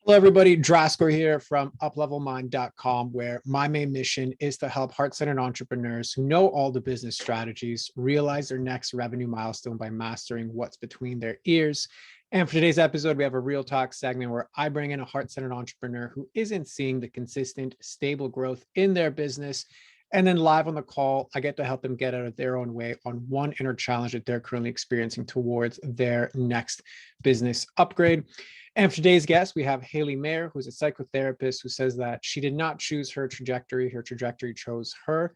Hello, everybody. Draskor here from uplevelmind.com, where my main mission is to help heart-centered entrepreneurs who know all the business strategies realize their next revenue milestone by mastering what's between their ears. And for today's episode, we have a real talk segment where I bring in a heart-centered entrepreneur who isn't seeing the consistent, stable growth in their business. And then live on the call, I get to help them get out of their own way on one inner challenge that they're currently experiencing towards their next business upgrade. And for today's guest, we have Hayley Mayer, who's a psychotherapist who says that she did not choose her trajectory chose her.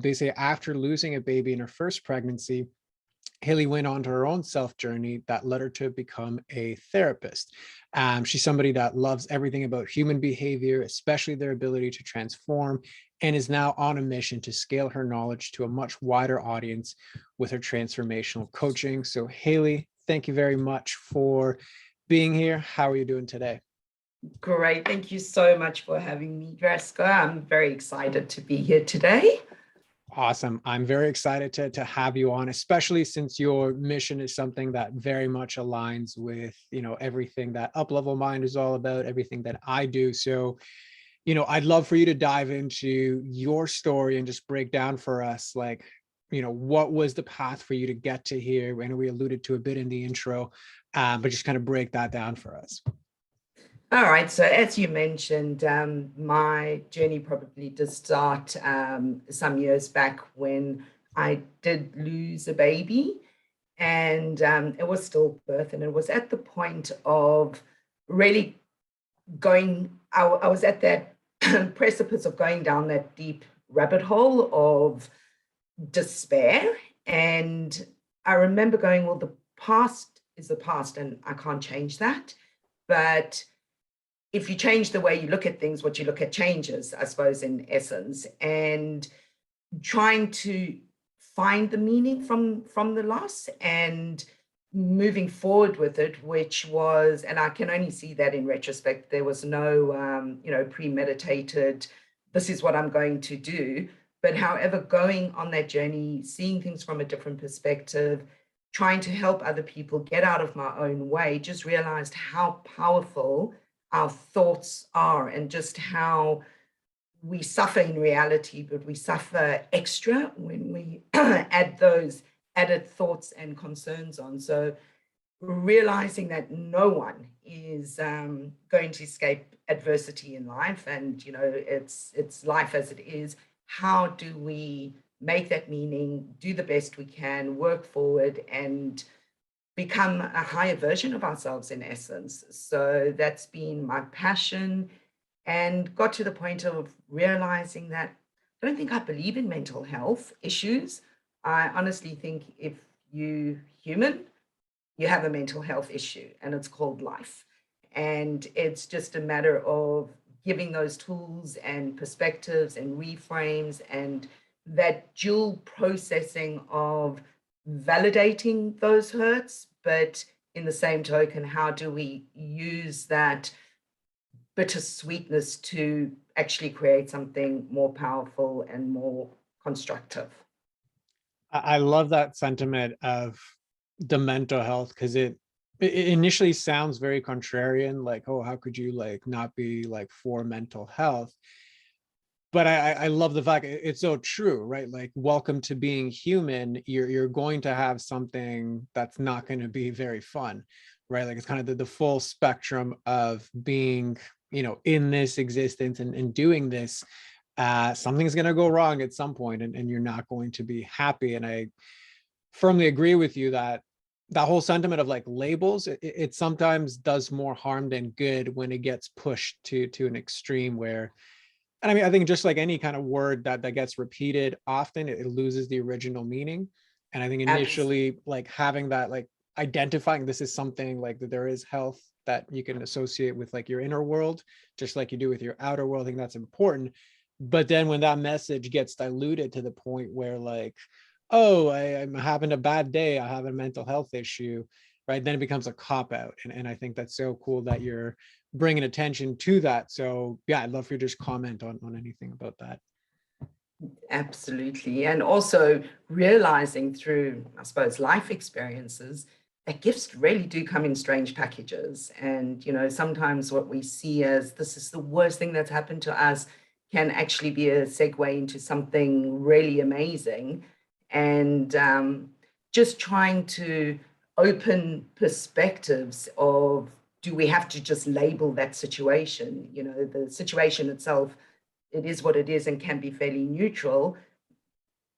Basically, after losing a baby in her first pregnancy, Hayley went on to her own self journey that led her to become a therapist. She's somebody that loves everything about human behavior, especially their ability to transform, and is now on a mission to scale her knowledge to a much wider audience with her transformational coaching. So Hayley, thank you very much for being here. How are you doing today? Great. Thank you so much for having me, Draskor. I'm very excited to be here today. Awesome. I'm very excited to have you on, especially since your mission is something that very much aligns with, everything that Uplevel Mind is all about, everything that I do. So, I'd love for you to dive into your story and just break down for us, like, what was the path for you to get to here? I know we alluded to a bit in the intro, but just kind of break that down for us. All right. So as you mentioned, my journey probably did start some years back when I did lose a baby, and it was stillbirth. And it was at the point of really I was at that precipice of going down that deep rabbit hole of despair. And I remember going, well, the past is the past and I can't change that. But if you change the way you look at things, what you look at changes, I suppose, in essence, and trying to find the meaning from the loss and moving forward with it, which was, and I can only see that in retrospect, there was no, premeditated, this is what I'm going to do. But however, going on that journey, seeing things from a different perspective, trying to help other people get out of my own way, just realized how powerful our thoughts are and just how we suffer in reality, but we suffer extra when we add those added thoughts and concerns on. So realizing that no one is going to escape adversity in life, and it's life as it is. How do we make that meaning, do the best we can, work forward, and become a higher version of ourselves in essence? So that's been my passion, and got to the point of realizing that I don't think I believe in mental health issues. I honestly think if you're human, you have a mental health issue, and it's called life. And it's just a matter of giving those tools and perspectives and reframes and that dual processing of validating those hurts, but in the same token, how do we use that bittersweetness to actually create something more powerful and more constructive? I love that sentiment of the mental health, because it initially sounds very contrarian, like, oh, how could you like not be like for mental health? But I love the fact it's so true, right? Like, welcome to being human. You're going to have something that's not going to be very fun, right? Like, it's kind of the full spectrum of being, in this existence and doing this. Something's going to go wrong at some point, and you're not going to be happy. And I firmly agree with you that that whole sentiment of like labels, it sometimes does more harm than good when it gets pushed to an extreme where, and I mean, I think just like any kind of word that gets repeated often, it loses the original meaning. And I think initially, like having that, like identifying this is something like that there is health that you can associate with like your inner world, just like you do with your outer world. I think that's important. But then when that message gets diluted to the point where like, oh, I'm having a bad day, I have a mental health issue, right? Then it becomes a cop out. And I think that's so cool that you're bringing attention to that. So yeah, I'd love for you to just comment on anything about that. Absolutely. And also realizing through, I suppose, life experiences that gifts really do come in strange packages. And, sometimes what we see as this is the worst thing that's happened to us can actually be a segue into something really amazing. And just trying to open perspectives of, do we have to just label that situation? The situation itself, it is what it is and can be fairly neutral,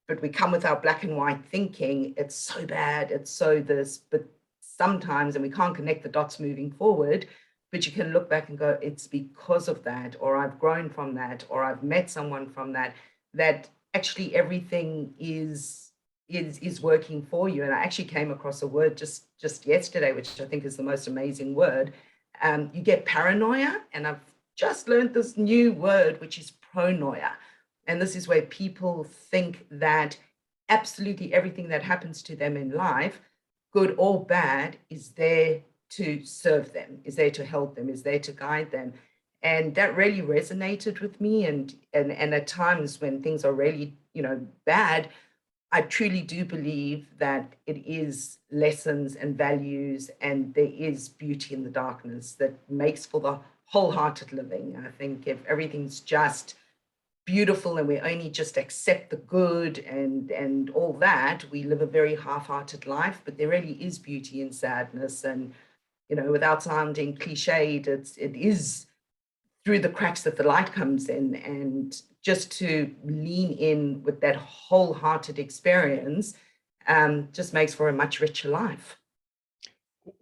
but we come with our black and white thinking, it's so bad, it's so this, but sometimes, and we can't connect the dots moving forward, but you can look back and go, it's because of that, or I've grown from that, or I've met someone from that, that actually everything is working for you. And I actually came across a word just yesterday, which I think is the most amazing word. You get paranoia, and I've just learned this new word, which is pronoia. And this is where people think that absolutely everything that happens to them in life, good or bad, is there to serve them, is there to help them, is there to guide them. And that really resonated with me. And at times when things are really, bad, I truly do believe that it is lessons and values, and there is beauty in the darkness that makes for the wholehearted living. I think if everything's just beautiful and we only just accept the good and all that, we live a very half-hearted life. But there really is beauty in sadness. And without sounding cliched, it is through the cracks that the light comes in. And just to lean in with that wholehearted experience just makes for a much richer life.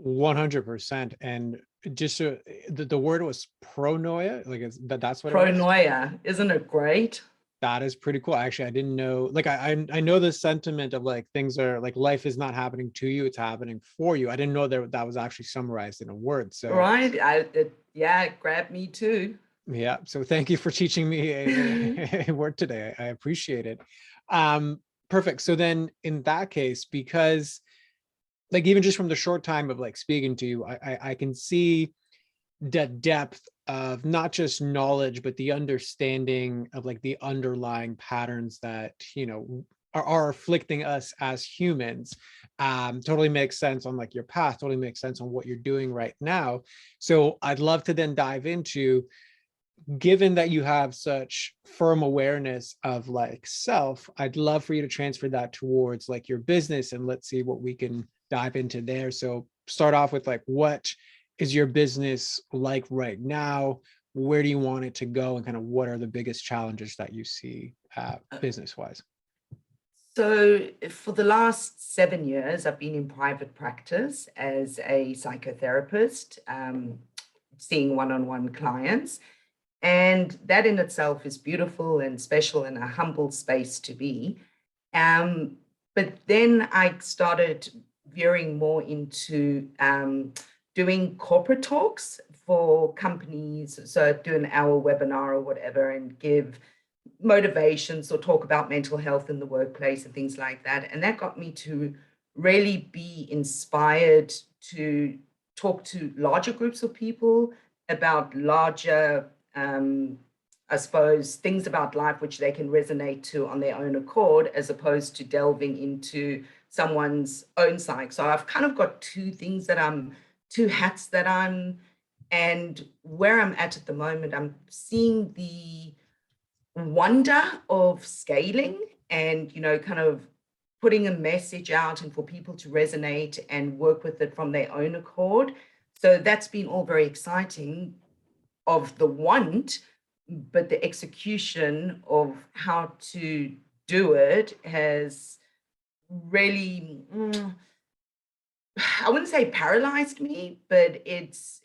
100%. And just the word was pronoia, like that's what it was. Pronoia, isn't it great? That is pretty cool. Actually, I didn't know, like, I know the sentiment of like things are like life is not happening to you, it's happening for you. I didn't know that was actually summarized in a word. So Right. Yeah, it grabbed me too. yeah, so thank you for teaching me a word today. I appreciate it. Perfect. So then in that case, because like even just from the short time of like speaking to you, I can see the depth of not just knowledge, but the understanding of like the underlying patterns that, are afflicting us as humans. Totally makes sense on like your path, totally makes sense on what you're doing right now. So I'd love to then dive into, given that you have such firm awareness of like self, I'd love for you to transfer that towards like your business, and let's see what we can dive into there. So start off with like, what is your business like right now? Where do you want it to go? And kind of what are the biggest challenges that you see business wise? So for the last 7 years, I've been in private practice as a psychotherapist, seeing one-on-one clients. And that in itself is beautiful and special and a humble space to be. But then I started veering more into doing corporate talks for companies. So do an hour webinar or whatever and give motivations or talk about mental health in the workplace and things like that. And that got me to really be inspired to talk to larger groups of people about larger, I suppose, things about life which they can resonate to on their own accord, as opposed to delving into someone's own psyche. So I've kind of got two hats that and where I'm at the moment, I'm seeing the wonder of scaling and, kind of putting a message out and for people to resonate and work with it from their own accord. So that's been all very exciting of the want, but the execution of how to do it has really, I wouldn't say paralyzed me, but it's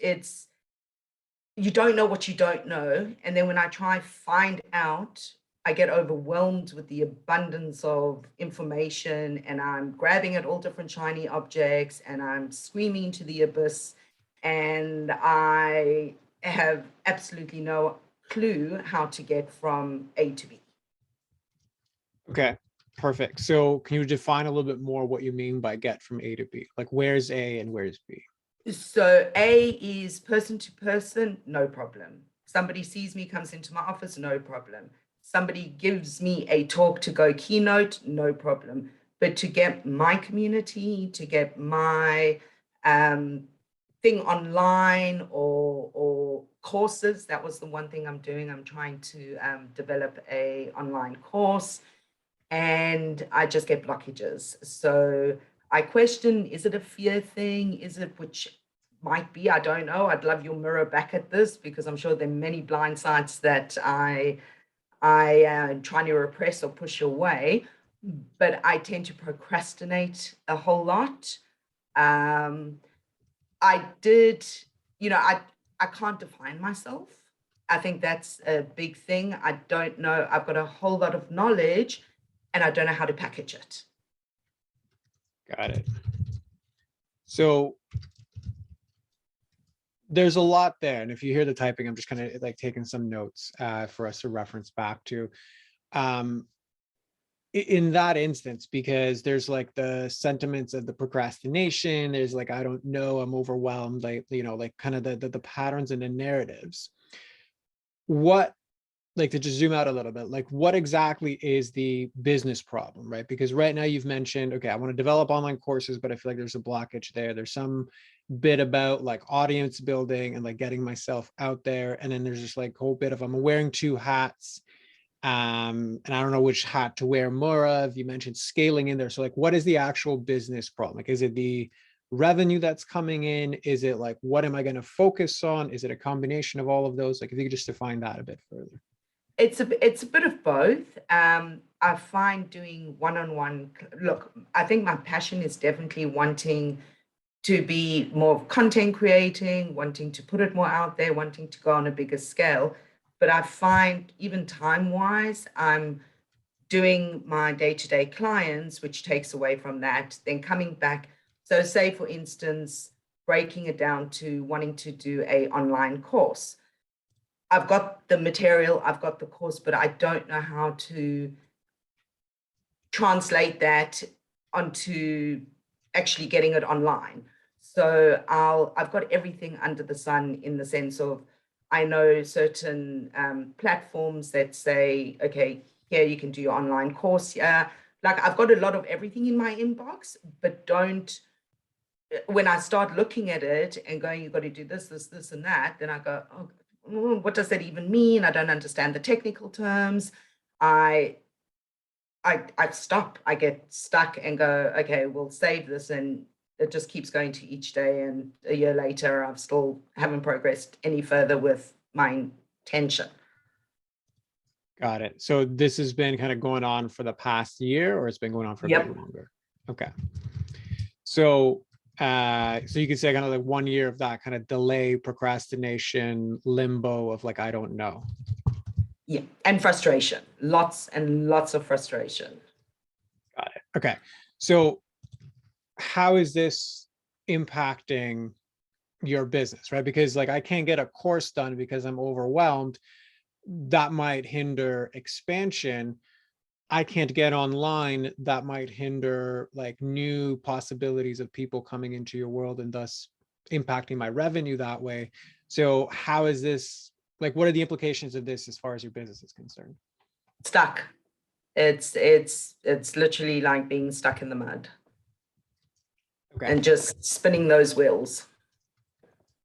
you don't know what you don't know. And then when I try find out, I get overwhelmed with the abundance of information, and I'm grabbing at all different shiny objects and I'm screaming into the abyss, and I have absolutely no clue how to get from A to B. Okay, perfect. So can you define a little bit more what you mean by get from A to B? Like where's A and where's B? So A is person to person, no problem. Somebody sees me, comes into my office, no problem. Somebody gives me a talk to go keynote, no problem. but to get my community, to get my thing online or courses, that was the one thing I'm doing. I'm trying to develop a online course, and I just get blockages. So I question, is it a fear thing? Is it, which might be, I don't know. I'd love your mirror back at this, because I'm sure there are many blind sides that I am trying to repress or push away, but I tend to procrastinate a whole lot. I did, I can't define myself. I think that's a big thing. I don't know. I've got a whole lot of knowledge and I don't know how to package it. Got it. So there's a lot there. And if you hear the typing, I'm just kind of like taking some notes for us to reference back to. In that instance, because there's like the sentiments of the procrastination, there's like, I don't know, I'm overwhelmed, like, like kind of the patterns and the narratives. What, like, to just zoom out a little bit, like what exactly is the business problem, right? Because right now you've mentioned, okay, I want to develop online courses, but I feel like there's a blockage there. There's some bit about like audience building and like getting myself out there. And then there's just like a whole bit of, I'm wearing two hats. And I don't know which hat to wear more of. You mentioned scaling in there. So like, what is the actual business problem? Like, is it the revenue that's coming in? Is it like, what am I going to focus on? Is it a combination of all of those? Like, if you could just define that a bit further. It's a bit of both. I find doing one-on-one, look, I think my passion is definitely wanting to be more content creating, wanting to put it more out there, wanting to go on a bigger scale. But I find even time-wise, I'm doing my day-to-day clients, which takes away from that, then coming back. So say, for instance, breaking it down to wanting to do a online course. I've got the material, I've got the course, but I don't know how to translate that onto actually getting it online. So I've got everything under the sun, in the sense of, I know certain platforms that say, okay, here you can do your online course. Yeah, like I've got a lot of everything in my inbox, but don't, when I start looking at it and going, you've got to do this, this, and that, then I go, oh, what does that even mean? I don't understand the technical terms. I stop, I get stuck and go, okay, we'll save this. And it just keeps going to each day. And a year later, I've still haven't progressed any further with my intention. Got it. So this has been kind of going on for the past year, or it's been going on for a bit longer? Okay. So so you could say kind of like 1 year of that kind of delay, procrastination, limbo of like, I don't know. Yeah, and frustration, lots and lots of frustration. Got it. Okay. So how is this impacting your business, right? Because like, I can't get a course done because I'm overwhelmed. That might hinder expansion. I can't get online. That might hinder like new possibilities of people coming into your world and thus impacting my revenue that way. So how is this, like, what are the implications of this as far as your business is concerned? Stuck. It's literally like being stuck in the mud. Okay. And just spinning those wheels.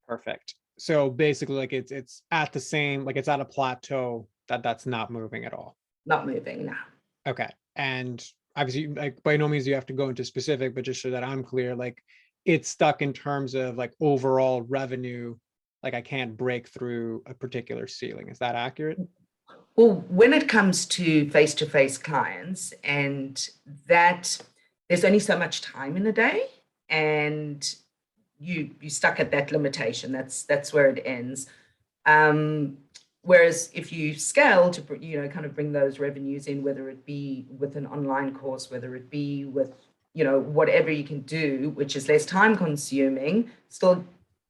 Perfect. So basically like it's at the same, like it's at a plateau that's not moving at all. Not moving now. Okay. And obviously, like, by no means do you have to go into specific, but just so that I'm clear, like it's stuck in terms of like overall revenue. Like I can't break through a particular ceiling. Is that accurate? Well, when it comes to face-to-face clients, and that there's only so much time in a day, and you stuck at that limitation. That's where it ends. Whereas if you scale to, kind of bring those revenues in, whether it be with an online course, whether it be with, whatever you can do, which is less time consuming, still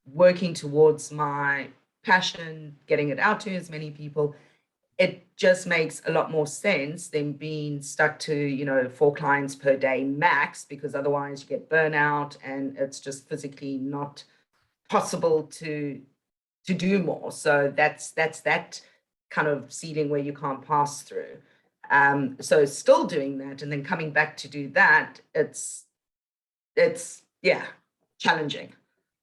working towards my passion, getting it out to as many people, it just makes a lot more sense than being stuck to, 4 clients per day max, because otherwise you get burnout and it's just physically not possible to do more. So that's that kind of ceiling where you can't pass through. So still doing that and then coming back to do that, it's yeah, challenging.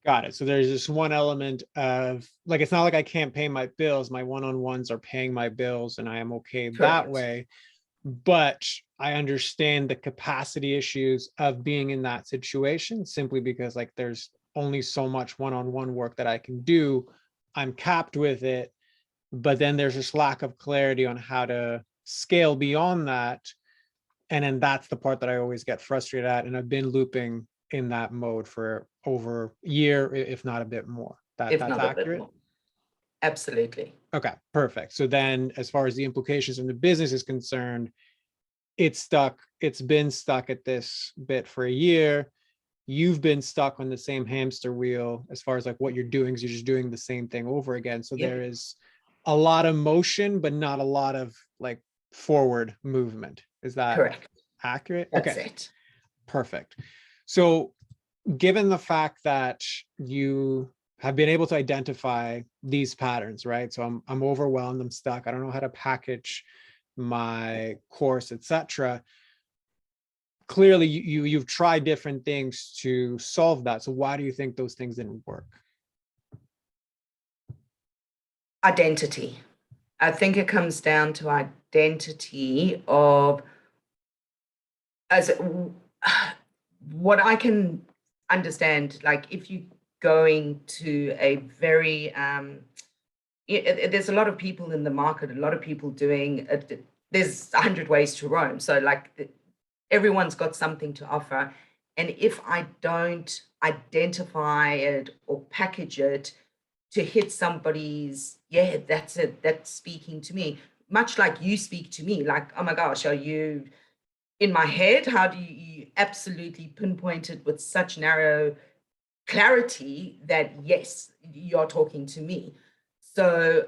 Got it. So there's this one element of like, it's not like I can't pay my bills. My one-on-ones are paying my bills and I am okay that Correct. way. But I understand the capacity issues of being in that situation simply because like there's only so much one-on-one work that I can do. I'm capped with it, but then there's this lack of clarity on how to scale beyond that. And then that's the part that I always get frustrated at. And I've been looping in that mode for over a year, if not a bit more. If That's not a bit accurate. more. Absolutely. Okay, perfect. So then as far as the implications in the business is concerned, it's been stuck at this bit for a year. You've been stuck on the same hamster wheel as far as like what you're doing is you're just doing the same thing over again. So Yep. there is a lot of motion, but not a lot of like forward movement. Is that Correct. accurate? That's Okay, it. perfect. So given the fact that you have been able to identify these patterns, right? So I'm overwhelmed, I'm stuck, I don't know how to package my course, etc. Clearly you've tried different things to solve that. So why do you think those things didn't work? Identity. I think it comes down to identity of as what I can understand, like if you're going to a very there's a lot of people in the market, a lot of people doing it. There's 100 ways to Rome. So like everyone's got something to offer. And if I don't identify it or package it to hit somebody's, yeah, that's it, that's speaking to me, much like you speak to me, like, oh my gosh, are you in my head? How do you absolutely pinpoint it with such narrow clarity that, yes, you're talking to me? So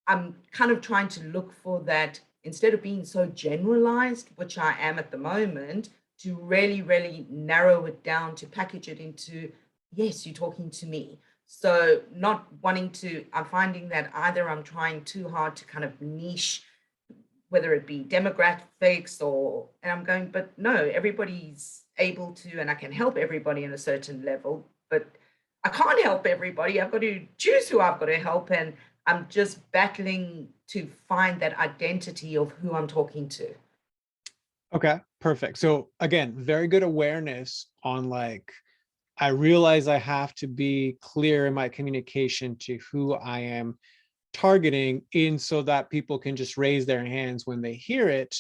I'm kind of trying to look for that instead of being so generalized, which I am at the moment, to really, really narrow it down to package it into, yes, you're talking to me. So not wanting to, I'm finding that either I'm trying too hard to kind of niche, whether it be demographics or, and I'm going, but no, everybody's able to, and I can help everybody in a certain level, but I can't help everybody. I've got to choose who I've got to help. And I'm just battling to find that identity of who I'm talking to. Okay, perfect. So again, very good awareness on like, I realize I have to be clear in my communication to who I am targeting in so that people can just raise their hands when they hear it.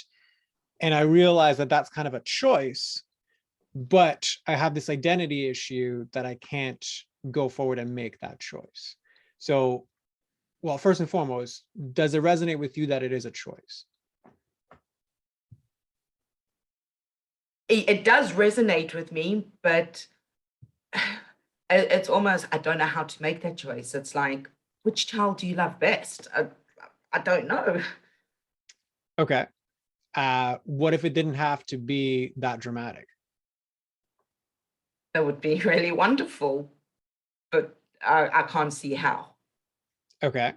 And I realize that that's kind of a choice, but I have this identity issue that I can't go forward and make that choice. So, well, first and foremost, does it resonate with you that it is a choice? It does resonate with me, but it's almost, I don't know how to make that choice. It's like, which child do you love best? I don't know. Okay. What if it didn't have to be that dramatic? That would be really wonderful, but I can't see how. Okay.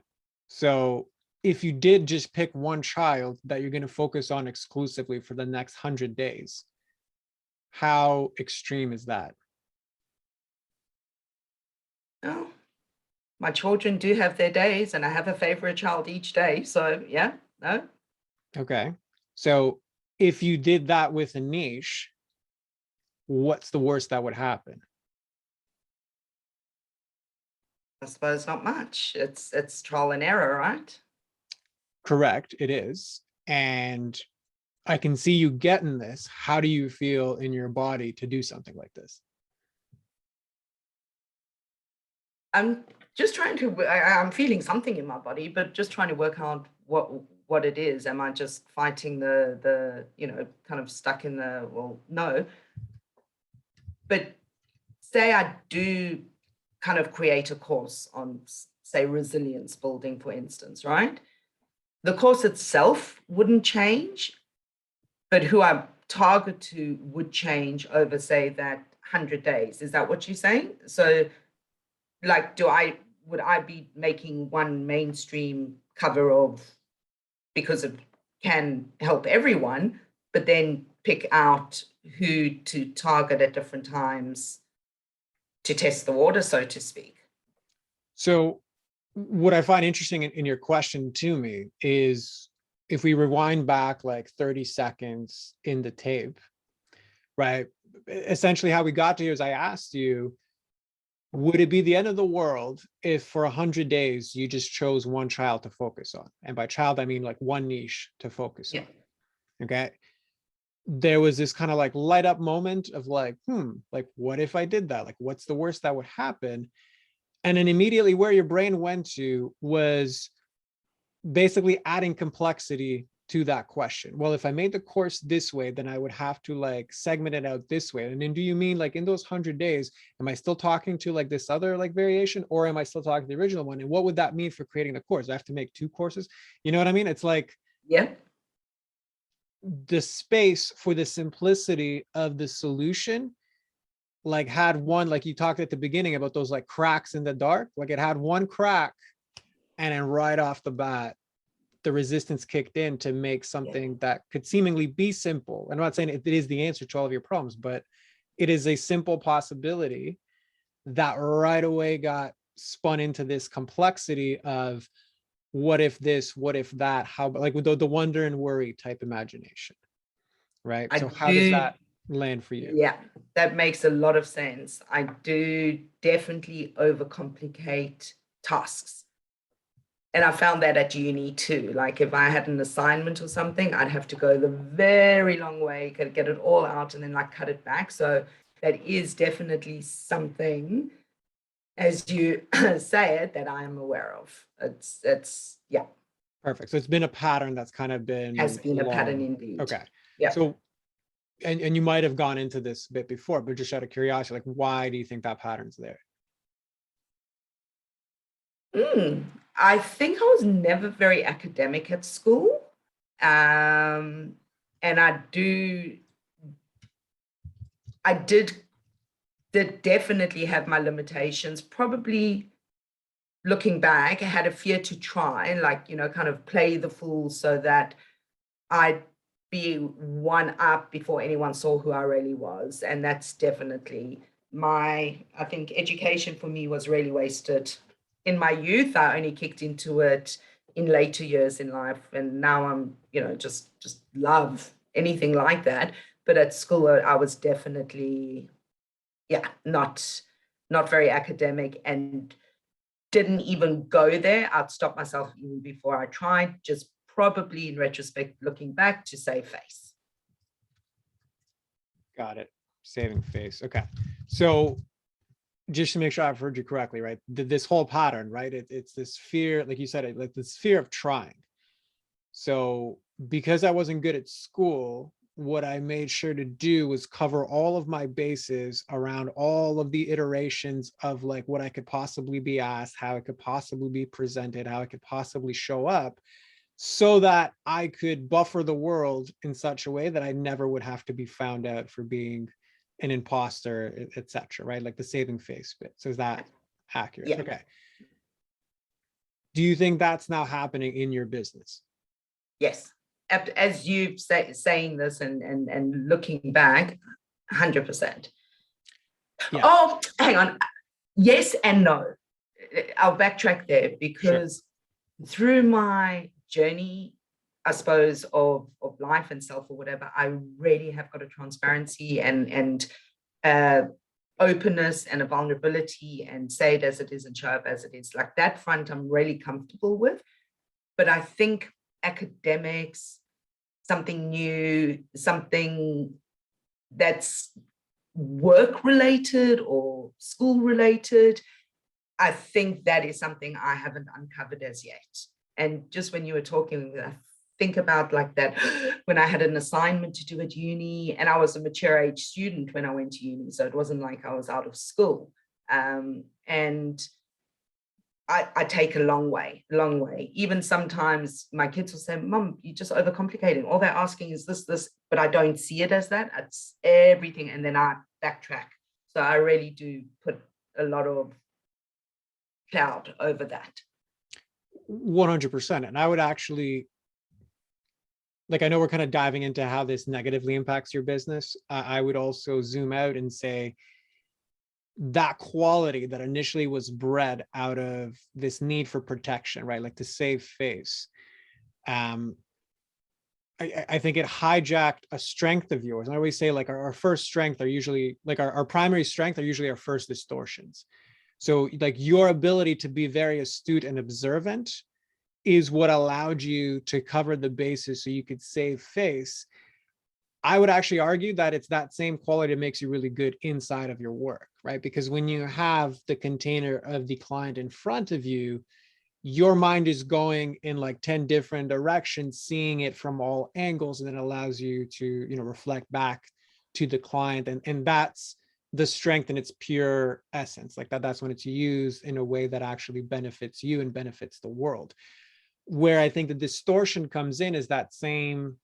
So if you did just pick one child that you're going to focus on exclusively for the next 100 days, how extreme is that? No, my children do have their days, and I have a favorite child each day. So yeah, no, Okay. So if you did that with a niche, what's the worst that would happen? I suppose not much. It's trial and error, right? Correct, it is. And I can see you getting this. How do you feel in your body to do something like this? I'm just trying to. I'm feeling something in my body, but just trying to work out what it is. Am I just fighting the kind of stuck in the, well, no. But say I do kind of create a course on, say, resilience building, for instance, right? The course itself wouldn't change, but who I target to would change over, say, that 100 days. Is that what you're saying? So like, would I be making one mainstream cover of, because it can help everyone, but then pick out who to target at different times to test the water, so to speak. So what I find interesting in your question to me is, if we rewind back like 30 seconds in the tape, right? Essentially how we got to here is I asked you, would it be the end of the world if for 100 days you just chose one child to focus on? And by child, I mean like one niche to focus on. Okay. There was this kind of like light up moment of like, like, what if I did that? Like, what's the worst that would happen? And then immediately where your brain went to was basically adding complexity to that question. Well, if I made the course this way, then I would have to like segment it out this way. And then do you mean like in those 100 days, am I still talking to like this other like variation, or am I still talking to the original one? And what would that mean for creating the course? I have to make 2 courses. You know what I mean? It's like, the space for the simplicity of the solution like had one, like you talked at the beginning about those like cracks in the dark, like it had one crack, and then right off the bat the resistance kicked in to make something that could seemingly be simple. I'm not saying it is the answer to all of your problems, but it is a simple possibility that right away got spun into this complexity of what if this, what if that, how, like with the wonder and worry type imagination, right? So how does that land for you? Yeah, that makes a lot of sense. I do definitely overcomplicate tasks. And I found that at uni too. Like if I had an assignment or something, I'd have to go the very long way, get it all out and then like cut it back. So that is definitely something, as you say it, that I am aware of. It's yeah. Perfect. So it's been a pattern that's kind of been Has been long. a pattern indeed. Okay. Yeah. So, and you might have gone into this a bit before, but just out of curiosity, like why do you think that pattern's there? I think I was never very academic at school. And I did definitely have my limitations. Probably looking back, I had a fear to try and like, kind of play the fool so that I'd be one up before anyone saw who I really was. And that's definitely I think education for me was really wasted in my youth. I only kicked into it in later years in life. And now I'm, just love anything like that. But at school, I was definitely, not very academic and didn't even go there. I'd stop myself even before I tried, just probably in retrospect, looking back, to save face. Got it. Saving face. Okay. So just to make sure I've heard you correctly, right? This whole pattern, right? It's this fear, like you said, like this fear of trying. So because I wasn't good at school, what I made sure to do was cover all of my bases around all of the iterations of like what I could possibly be asked, how it could possibly be presented, how it could possibly show up, so that I could buffer the world in such a way that I never would have to be found out for being an imposter, etc. Right? Like the saving face bit. So is that accurate? Yeah. Okay. Do you think that's now happening in your business? Yes. As you saying this and looking back, 100%. Yeah. Oh, hang on. Yes and no. I'll backtrack there because through my journey, I suppose, of life and self or whatever, I really have got a transparency and openness and a vulnerability, and say it as it is and show up as it is. Like that front, I'm really comfortable with. But I think academics, something new, something that's work related or school related, I think that is something I haven't uncovered as yet. And just when you were talking, I think about like that when I had an assignment to do at uni, and I was a mature age student when I went to uni, so it wasn't like I was out of school. And I take a long way. Even sometimes my kids will say, Mom, you're just overcomplicating. All they're asking is this, but I don't see it as that. It's everything. And then I backtrack. So I really do put a lot of cloud over that. 100%. And I would actually like, I know we're kind of diving into how this negatively impacts your business. I would also zoom out and say that quality that initially was bred out of this need for protection, right? Like to save face. Um, I think it hijacked a strength of yours. And I always say like our first strength are usually like our primary strength are usually our first distortions. So like your ability to be very astute and observant is what allowed you to cover the bases so you could save face. I would actually argue that it's that same quality that makes you really good inside of your work, right? Because when you have the container of the client in front of you, your mind is going in like 10 different directions, seeing it from all angles, and it allows you to, reflect back to the client. And that's the strength in its pure essence. Like that's when it's used in a way that actually benefits you and benefits the world. Where I think the distortion comes in is that same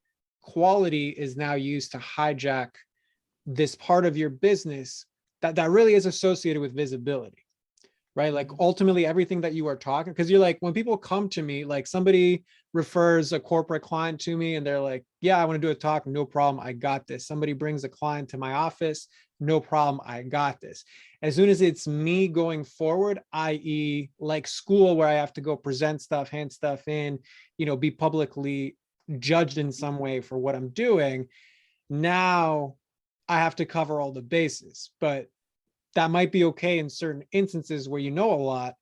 quality is now used to hijack this part of your business that really is associated with visibility, right? Like ultimately everything that you are talking, because you're like, when people come to me, like somebody refers a corporate client to me and they're like, yeah, I want to do a talk, no problem, I got this. Somebody brings a client to my office, no problem, I got this. As soon as it's me going forward, i.e. like school where I have to go present stuff, hand stuff in, be publicly judged in some way for what I'm doing, now I have to cover all the bases. But that might be okay in certain instances where you know a lot.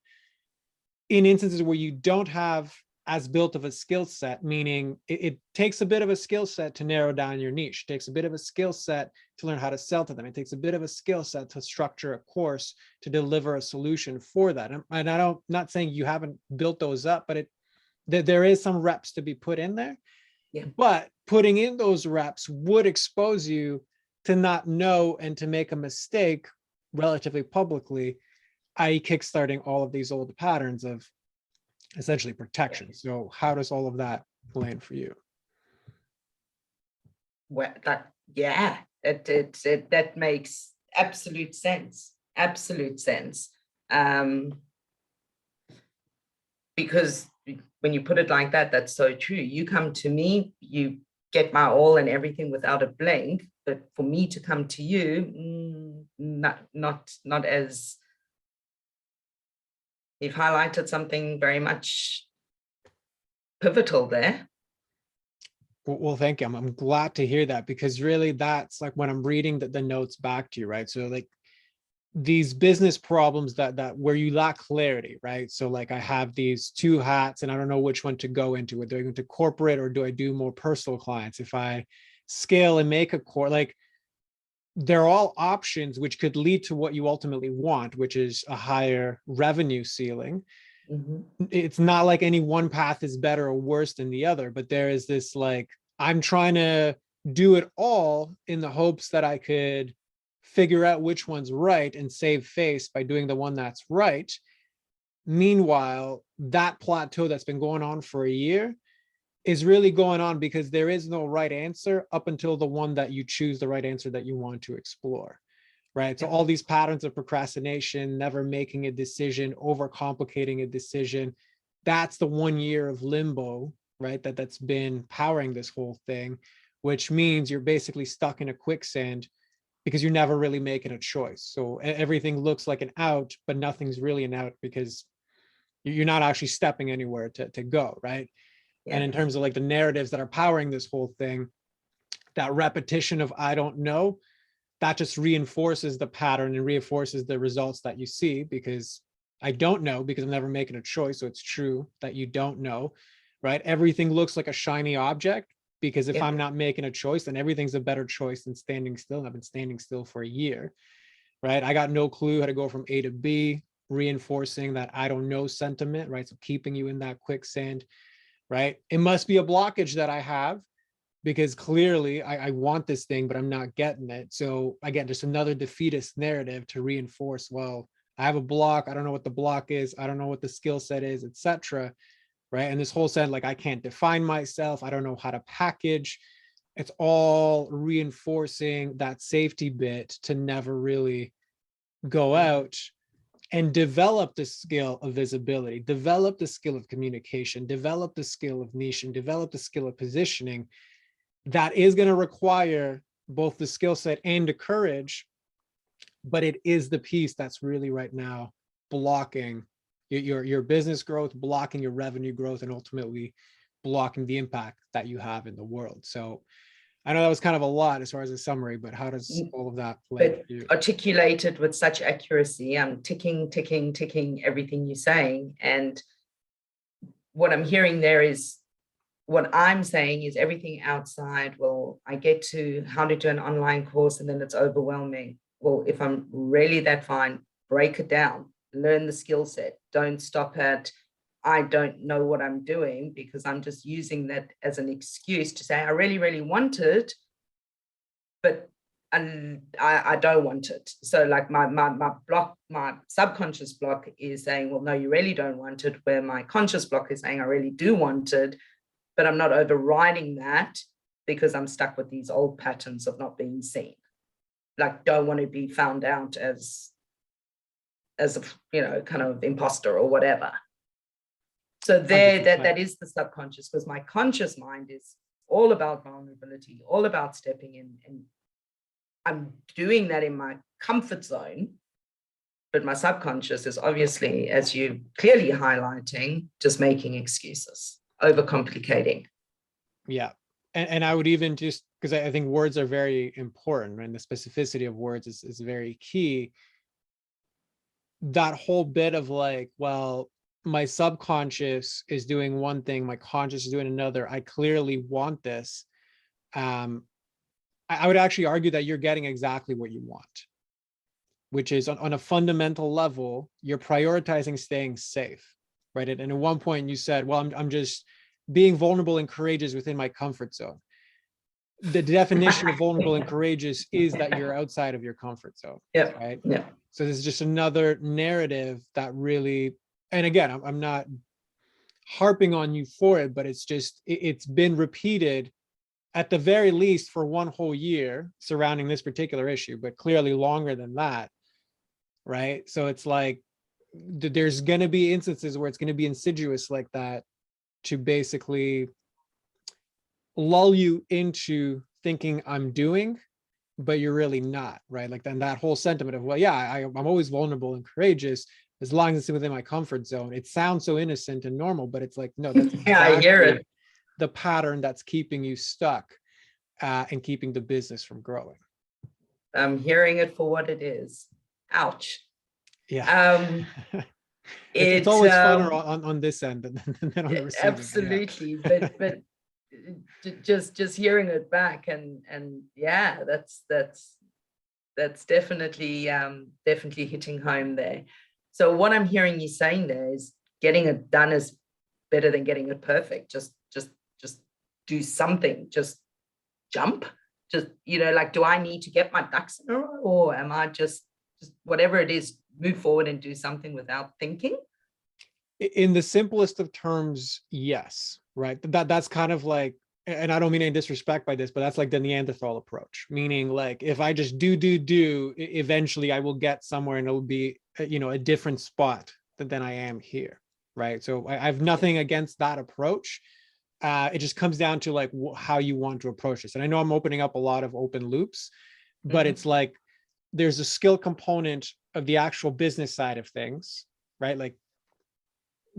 In instances where you don't have as built of a skill set, meaning it takes a bit of a skill set to narrow down your niche. It takes a bit of a skill set to learn how to sell to them. It takes a bit of a skill set to structure a course, to deliver a solution for that. And I don't, not saying you haven't built those up, but there is some reps to be put in there. Yeah. But putting in those reps would expose you to not know and to make a mistake relatively publicly, i.e. kickstarting all of these old patterns of essentially protection. So how does all of that land for you? Well, that makes absolute sense. Absolute sense. Because when you put it like that, that's so true. You come to me, you get my all and everything without a blink, but for me to come to you, not as, you've highlighted something very much pivotal there. Well, thank you. I'm glad to hear that, because really that's like when I'm reading the notes back to you, right? So like these business problems that where you lack clarity, right? So like I have these two hats and I don't know which one to go into. Do I go into corporate or do I do more personal clients? If I scale and make a core, like they're all options which could lead to what you ultimately want, which is a higher revenue ceiling. It's not like any one path is better or worse than the other, but there is this like, I'm trying to do it all in the hopes that I could figure out which one's right and save face by doing the one that's right. Meanwhile, that plateau that's been going on for a year is really going on because there is no right answer up until the one that you choose, the right answer that you want to explore. Right. So all these patterns of procrastination, never making a decision, overcomplicating a decision, that's the 1 year of limbo, right? That's been powering this whole thing, which means you're basically stuck in a quicksand because you're never really making a choice. So everything looks like an out, but nothing's really an out because you're not actually stepping anywhere to go, right? Yeah. And in terms of like the narratives that are powering this whole thing, that repetition of I don't know, that just reinforces the pattern and reinforces the results that you see, because I don't know because I'm never making a choice. So it's true that you don't know, right? Everything looks like a shiny object because if I'm not making a choice, then everything's a better choice than standing still. And I've been standing still for a year, right? I got no clue how to go from A to B, reinforcing that I don't know sentiment, right? So keeping you in that quicksand, right? It must be a blockage that I have, because clearly I want this thing, but I'm not getting it. So again, just another defeatist narrative to reinforce, well, I have a block. I don't know what the block is. I don't know what the skill set is, etc. Right. And this whole set, like, I can't define myself. I don't know how to package. It's all reinforcing that safety bit to never really go out and develop the skill of visibility, develop the skill of communication, develop the skill of niching, develop the skill of positioning, that is going to require both the skill set and the courage, but it is the piece that's really right now blocking your business growth, blocking your revenue growth, and ultimately blocking the impact that you have in the world. So I know that was kind of a lot as far as a summary, but how does all of that play But for you? articulated with such accuracy. I'm ticking everything you're saying. And what I'm hearing there is, what I'm saying is everything outside, well, I get to how to do an online course and then it's overwhelming. Well, if I'm really that fine, break it down, learn the skill set. Don't stop at, I don't know what I'm doing, because I'm just using that as an excuse to say, I really, really want it, but I don't want it. So like my block, my subconscious block is saying, well, no, you really don't want it, where my conscious block is saying, I really do want it, but I'm not overriding that because I'm stuck with these old patterns of not being seen. Like, don't want to be found out as a, you know, kind of imposter or whatever. So there, 100%. that is the subconscious, because my conscious mind is all about vulnerability, all about stepping in, and I'm doing that in my comfort zone. But my subconscious is obviously, as you clearly highlighting, just making excuses, overcomplicating. Yeah. And I would even just, because I think words are very important, right? And the specificity of words is very key. That whole bit of like, well, my subconscious is doing one thing, my conscious is doing another. I clearly want this. I would actually argue that you're getting exactly what you want, which is on a fundamental level, you're prioritizing staying safe, right? And at one point you said, well, I'm just being vulnerable and courageous within my comfort zone. The definition of vulnerable and courageous is that you're outside of your comfort zone, Yeah. right? Yeah. So this is just another narrative that really, and again, I'm not harping on you for it, but it's just, it's been repeated at the very least for one whole year surrounding this particular issue, but clearly longer than that, right? So it's like, there's going to be instances where it's going to be insidious like that, to basically lull you into thinking I'm doing, but you're really not, right? Like then that whole sentiment of, well, yeah, I'm always vulnerable and courageous as long as it's within my comfort zone. It sounds so innocent and normal, but it's like, no, that's Yeah, I hear exactly it. the pattern that's keeping you stuck and keeping the business from growing. I'm hearing it for what it is. Ouch. Yeah. It's It always funner on this end than on the receiving end. absolutely, but just hearing it back, and yeah, that's definitely definitely hitting home there. So what I'm hearing you saying there is, getting it done is better than getting it perfect. Just do something. Just jump. Just, you know, like, do I need to get my ducks in a row, or am I just whatever it is, move forward and do something without thinking? In the simplest of terms, yes, right? That's kind of like, and I don't mean any disrespect by this, but that's like the Neanderthal approach, meaning like, if I just do, eventually I will get somewhere and it'll be, you know, a different spot than I am here, right? So I have nothing against that approach. It just comes down to like how you want to approach this. And I know I'm opening up a lot of open loops, but it's like, there's a skill component of the actual business side of things, right? Like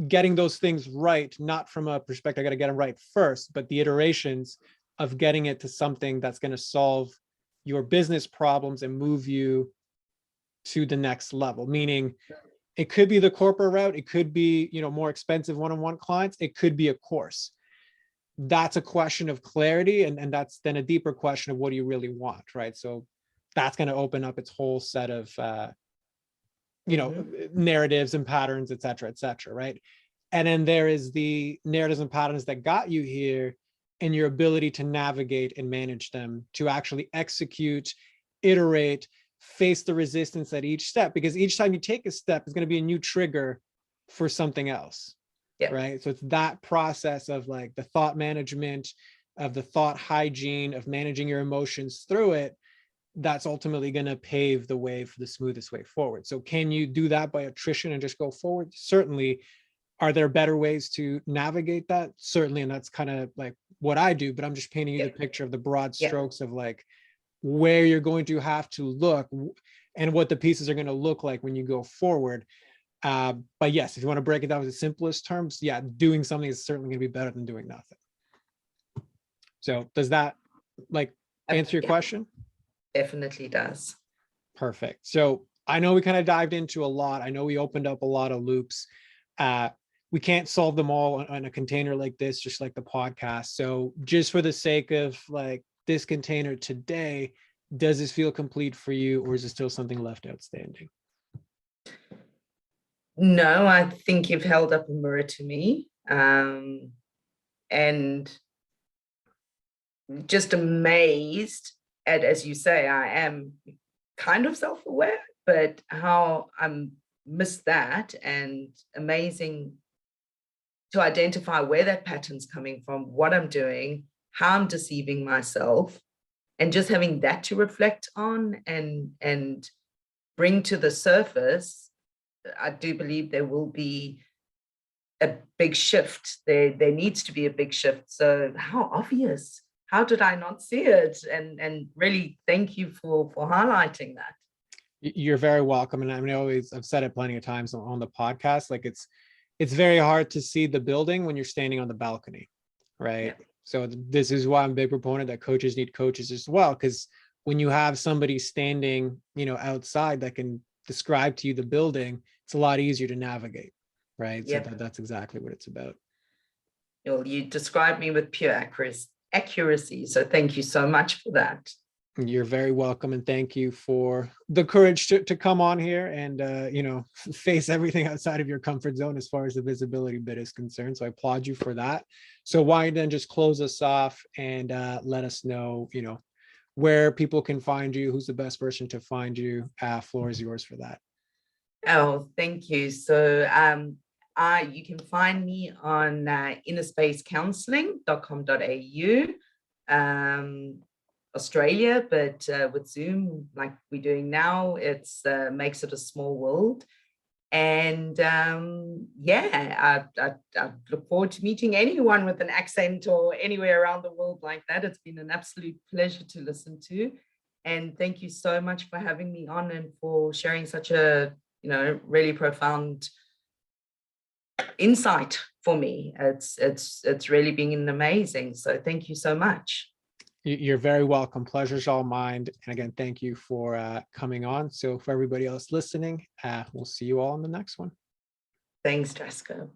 getting those things right, not from a perspective, I got to get them right first, but the iterations of getting it to something that's going to solve your business problems and move you to the next level. Meaning it could be the corporate route. It could be, you know, more expensive one-on-one clients. It could be a course. That's a question of clarity. And that's then a deeper question of what do you really want, right? So that's going to open up its whole set of, you know, narratives and patterns, et cetera, right? And then there is the narratives and patterns that got you here, and your ability to navigate and manage them, to actually execute, iterate, face the resistance at each step, because each time you take a step is going to be a new trigger for something else. Yeah. Right. So it's that process of like the thought management, of the thought hygiene, of managing your emotions through it, that's ultimately going to pave the way for the smoothest way forward. So can you do that by attrition and just go forward? Certainly. Are there better ways to navigate that? Certainly. And that's kind of like what I do, but I'm just painting you the picture of the broad strokes of like where you're going to have to look and what the pieces are going to look like when you go forward. But yes, if you want to break it down with the simplest terms, yeah, doing something is certainly going to be better than doing nothing. So does that like answer your question? Definitely does. Perfect. So I know we kind of dived into a lot. I know we opened up a lot of loops. We can't solve them all on a container like this, just like the podcast. So just for the sake of like this container today, does this feel complete for you, or is there still something left outstanding? No, I think you've held up a mirror to me, and just amazed at, as you say, I am kind of self-aware, but how I missed that, and amazing to identify where that pattern's coming from, what I'm doing, how I'm deceiving myself, and just having that to reflect on and bring to the surface. I do believe there will be a big shift. There needs to be a big shift. So how obvious? How did I not see it? And really thank you for highlighting that. You're very welcome. And I mean, I've said it plenty of times on the podcast, like it's very hard to see the building when you're standing on the balcony, right? Yeah. So this is why I'm a big proponent that coaches need coaches as well, because when you have somebody standing, outside that can describe to you the building, it's a lot easier to navigate, right? Yep. So that's exactly what it's about. Well, you described me with pure accuracy. So thank you so much for that. You're very welcome, and thank you for the courage to come on here and face everything outside of your comfort zone as far as the visibility bit is concerned. So I applaud you for that. So why don't you then just close us off and let us know, where people can find you, who's the best person to find you. Floor is yours for that. Oh, thank you. So you can find me on innerspacecounselling.com.au. Australia, but with Zoom, like we're doing now, it's makes it a small world. And yeah, I look forward to meeting anyone with an accent or anywhere around the world like that. It's been an absolute pleasure to listen to. And thank you so much for having me on and for sharing such a, really profound insight for me. It's really been amazing. So thank you so much. You're very welcome. Pleasure's all mine. And again, thank you for coming on. So for everybody else listening, we'll see you all in the next one. Thanks, Jessica.